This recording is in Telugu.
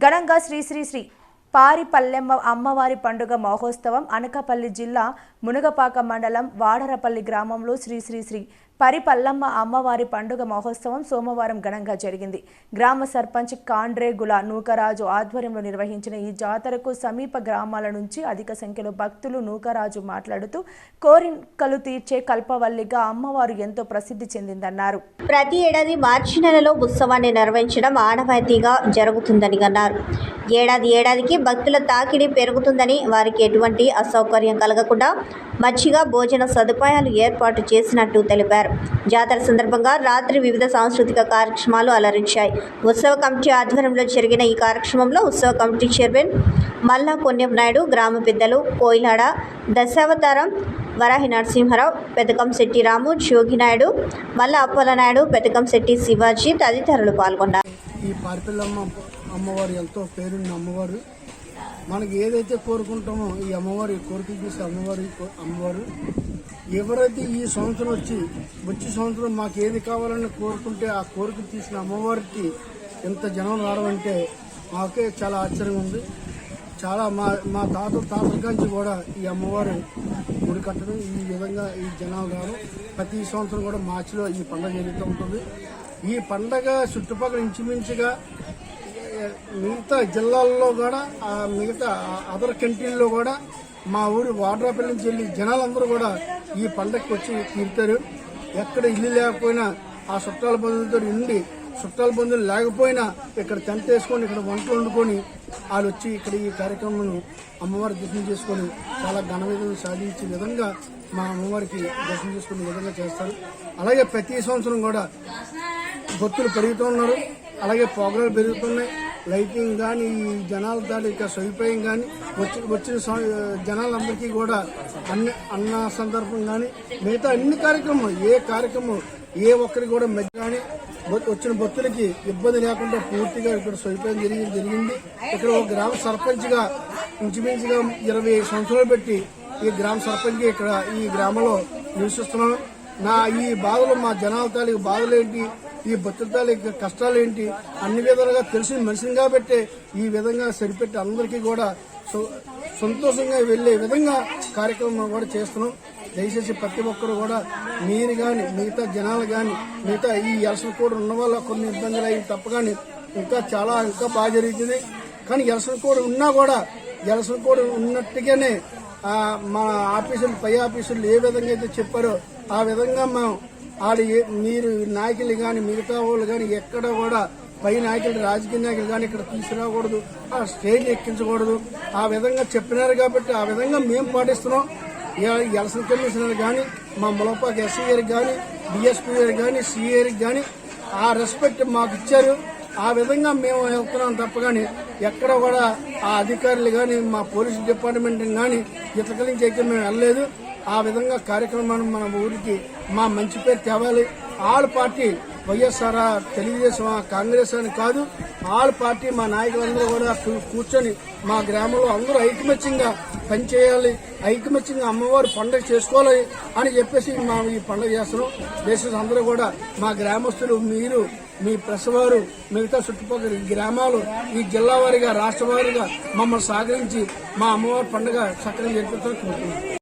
ఘనంగా శ్రీ శ్రీ శ్రీ పారిపల్లెమ్మ అమ్మవారి పండుగ మహోత్సవం అనకాపల్లి జిల్లా మునగపాక మండలం వాడరపల్లి గ్రామంలో శ్రీ శ్రీ శ్రీ పరిపల్లమ్మ అమ్మవారి పండుగ మహోత్సవం సోమవారం ఘనంగా జరిగింది. గ్రామ సర్పంచ్ కాండ్రేగుల నూకరాజు ఆధ్వర్యంలో నిర్వహించిన ఈ జాతరకు సమీప గ్రామాల నుంచి అధిక సంఖ్యలో భక్తులు. నూకరాజు మాట్లాడుతూ కోరికలు తీర్చే కల్పవల్లిగా అమ్మవారు ఎంతో ప్రసిద్ధి చెందిందన్నారు. ప్రతి ఏడాది మార్చి నెలలో ఉత్సవాన్ని నిర్వహించడం ఆనవాయితీగా జరుగుతుందని అన్నారు. ఏడాదికి భక్తుల తాకిడి పెరుగుతుందని, వారికి ఎటువంటి అసౌకర్యం కలగకుండా మచ్చిగా భోజన సదుపాయాలు ఏర్పాటు చేసినట్టు తెలిపారు. జాతర సందర్భంగా రాత్రి వివిధ సాంస్కృతిక కార్యక్రమాలు అలరించాయి. ఉత్సవ కమిటీ ఆధ్వర్యంలో జరిగిన ఈ కార్యక్రమంలో ఉత్సవ కమిటీ చైర్మన్ మల్లా కొన్యం నాయుడు, గ్రామ పెద్దలు కోయిలాడ దశావతారం, వరాహి నరసింహారావు, పెదకంశెట్టి రాము, జోగినాయుడు, మల్లా అప్పలనాయుడు, పెదకంశెట్టి శివాజీ తదితరులు పాల్గొన్నారు. ఈ పారిపల్లమ్మ అమ్మవారు ఎంతో పేరున్న అమ్మవారు. మనకి ఏదైతే కోరుకుంటామో ఈ అమ్మవారి కోరికలు తీసే అమ్మవారు ఎవరైతే ఈ సంవత్సరం వచ్చే సంవత్సరం మాకు ఏది కావాలని కోరుకుంటే ఆ కోరిక తీసిన అమ్మవారికి ఎంత జనం రావడంటే మాకే చాలా ఆశ్చర్యంగా ఉంది. చాలా మా తాతల నుంచి కూడా ఈ అమ్మవారు గుడి కట్టడం, ఈ విధంగా ఈ జనాలు రావడం ప్రతి సంవత్సరం కూడా మార్చిలో ఈ పండుగ జరుగుతూ ఉంటుంది. ఈ పండగ చుట్టుపక్కల ఇంచుమించుగా మిగతా జిల్లాల్లో కూడా మిగతా అదర్ కంట్రీల్లో కూడా మా ఊరి వాడ్రాపల్లి నుంచి వెళ్ళి జనాలందరూ కూడా ఈ పండగకి వచ్చి తీరుతారు. ఎక్కడ ఇల్లు లేకపోయినా ఆ చుట్టాల బంధువులతో ఉండి, చుట్టాల బంధువులు లేకపోయినా ఇక్కడ టెంట్ వేసుకొని ఇక్కడ వంటలు వండుకొని వాళ్ళు వచ్చి ఇక్కడ ఈ కార్యక్రమం అమ్మవారి దర్శనం చేసుకొని చాలా ఘన విధంగా సాధించే విధంగా మా అమ్మవారికి దర్శనం చేసుకునే విధంగా చేస్తారు. అలాగే ప్రతి సంవత్సరం కూడా భక్తులు పెరుగుతున్నారు. అలాగే ప్రోగ్రాలు పెరుగుతున్నాయి. లైటింగ్ కానీ ఈ జనాల తాలూకా సదుపాయం కానీ వచ్చిన జనాలందరికీ కూడా అన్న సందర్భం కానీ మిగతా అన్ని కార్యక్రమాలు ఏ ఒక్కరికి కూడా మధ్య కానీ వచ్చిన భక్తులకి ఇబ్బంది లేకుండా పూర్తిగా ఇక్కడ సదుపాయం జరిగింది. ఇక్కడ ఒక గ్రామ సర్పంచ్గా ఇంచుమించుగా 20 సంవత్సరాలు పెట్టి ఈ గ్రామ సర్పంచ్గా ఇక్కడ ఈ గ్రామంలో నివసిస్తున్నాను. ఈ బాధలు మా జనాల తాలూకు బాధలేంటి, ఈ భక్తుల తాలూకు కష్టాలేంటి అన్ని విధాలుగా తెలిసిన మనిషిని కాబట్టి ఈ విధంగా సరిపెట్టి అందరికీ కూడా సంతోషంగా వెళ్లే విధంగా కార్యక్రమం కూడా చేస్తున్నాం. దయచేసి ప్రతి ఒక్కరు కూడా మీరు కానీ మిగతా జనాలు కానీ మిగతా ఈ ఎలసిన కోడ్ ఉన్న వల్ల కొన్ని ఇబ్బందులు అయ్యి తప్ప కానీ ఇంకా బాగా జరుగుతుంది. కానీ ఎలసిన కోడ్ ఉన్నా కూడా ఎలసిన కోడ్ ఉన్నట్టుగానే మా ఆఫీసులు పై ఆఫీసులు ఏ విధంగా అయితే చెప్పారో ఆ విధంగా మీరు నాయకులు కానీ మిగతా వాళ్ళు కానీ ఎక్కడ కూడా పై నాయకులు రాజకీయ నాయకులు కానీ ఇక్కడ తీసుకురాకూడదు, ఆ స్టేజ్ ఎక్కించకూడదు. ఆ విధంగా చెప్పినారు కాబట్టి ఆ విధంగా మేము పాటిస్తున్నాం. ఎలక్షన్ కమిషనర్ కానీ మా ములపాక ఎస్సీ గారికి కానీ డిఎస్పీ గారికి కానీ సిఏ గారికి కానీ ఆ రెస్పెక్ట్ మాకు ఇచ్చారు. ఆ విధంగా మేము వెళ్తున్నాం తప్ప కానీ ఎక్కడ కూడా ఆ అధికారులు కానీ మా పోలీసు డిపార్ట్మెంట్ కానీ ఇతరుల నుంచి అయితే మేము వెళ్ళలేదు. ఆ విధంగా కార్యక్రమాన్ని మన ఊరికి మా మంచి పేరు తేవాలి. ఆల్ పార్టీ వైఎస్ఆర్, తెలుగుదేశం, కాంగ్రెస్ అని కాదు, ఆల్ పార్టీ మా నాయకులందరూ కూడా కూర్చొని మా గ్రామంలో అందరూ ఐకమత్యంగా పనిచేయాలి, ఐకమత్యంగా అమ్మవారు పండుగ చేసుకోవాలి అని చెప్పేసి ఈ పండుగ చేస్తున్నాం. దేశం అందరూ కూడా మా గ్రామస్తులు, మీరు, మీ ప్రెస్ వారు, మిగతా చుట్టుపక్కల గ్రామాలు ఈ జిల్లా వారీగా రాష్ట్ర వారీగా మమ్మల్ని సహకరించి మా అమ్మవారి పండుగ చక్కగా జరిపిస్తారని కోరుతున్నాం.